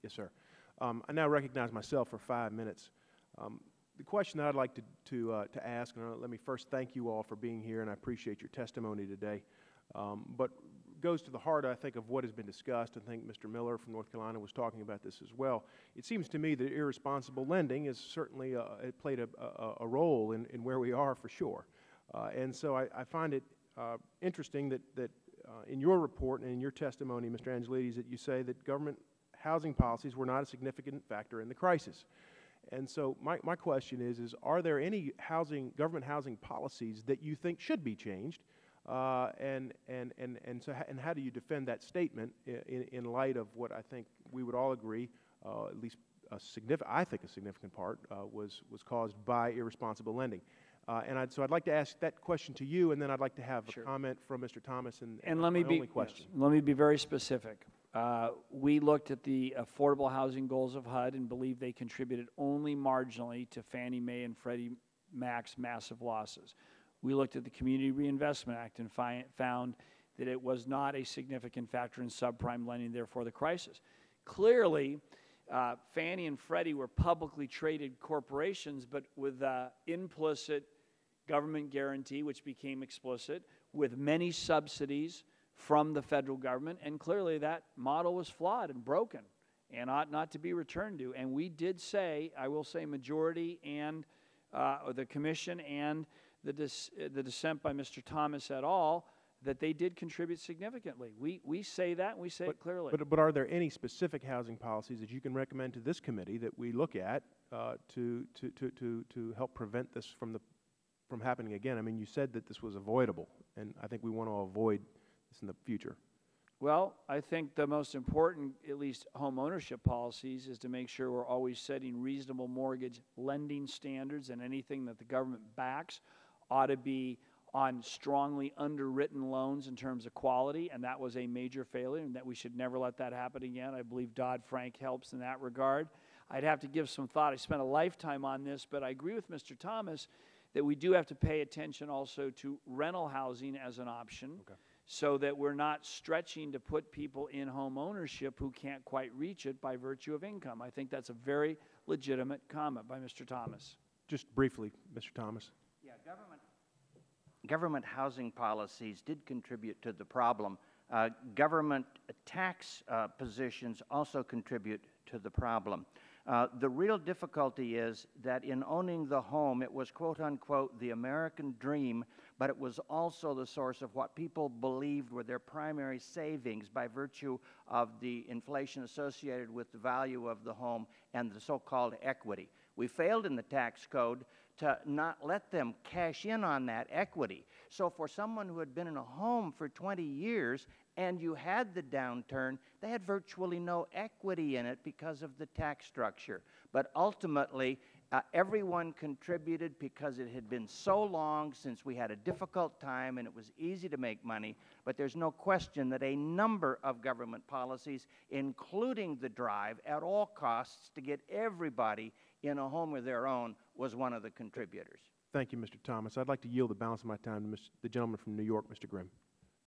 Yes, sir. I now recognize myself for 5 minutes. The question that I'd like to ask, and let me first thank you all for being here, and I appreciate your testimony today, but goes to the heart, I think, of what has been discussed. I think Mr. Miller from North Carolina was talking about this as well. It seems to me that irresponsible lending is certainly it played a role in where we are for sure. And so I find it interesting that in your report and in your testimony, Mr. Angelides, that you say that government housing policies were not a significant factor in the crisis. And so my question is are there any government housing policies that you think should be changed? And how do you defend that statement in light of what I think we would all agree, at least I think a significant part was caused by irresponsible lending? So I'd like to ask that question to you, and then I'd like to have a comment from Mr. Thomas. And let me my only question. Yes, let me be very specific. We looked at the affordable housing goals of HUD and believe they contributed only marginally to Fannie Mae and Freddie Mac's massive losses. We looked at the Community Reinvestment Act and found that it was not a significant factor in subprime lending, therefore the crisis. Clearly, Fannie and Freddie were publicly traded corporations, but with implicit government guarantee, which became explicit, with many subsidies from the federal government, and clearly that model was flawed and broken and ought not to be returned to. And we did say, I will say majority and the commission and the dissent by Mr. Thomas et al., that they did contribute significantly. We say that, and we say it clearly. But are there any specific housing policies that you can recommend to this committee that we look at to help prevent this from happening again? I mean, you said that this was avoidable, and I think we want to avoid this in the future. Well, I think the most important, at least home ownership policies, is to make sure we're always setting reasonable mortgage lending standards, and anything that the government backs ought to be on strongly underwritten loans in terms of quality, and that was a major failure, and that we should never let that happen again. I believe Dodd-Frank helps in that regard. I'd have to give some thought. I spent a lifetime on this, but I agree with Mr. Thomas that we do have to pay attention also to rental housing as an option, so that we're not stretching to put people in home ownership who can't quite reach it by virtue of income. I think that's a very legitimate comment by Mr. Thomas. Just briefly, Mr. Thomas. Yeah, government housing policies did contribute to the problem. Government tax positions also contribute to the problem. The real difficulty is that in owning the home, it was, quote unquote, the American dream, but it was also the source of what people believed were their primary savings by virtue of the inflation associated with the value of the home and the so-called equity. We failed in the tax code to not let them cash in on that equity. So for someone who had been in a home for 20 years and you had the downturn, they had virtually no equity in it because of the tax structure. But ultimately, everyone contributed because it had been so long since we had a difficult time and it was easy to make money. But there's no question that a number of government policies, including the drive at all costs to get everybody in a home of their own, was one of the contributors. Thank you, Mr. Thomas. I'd like to yield the balance of my time to the gentleman from New York, Mr. Grimm.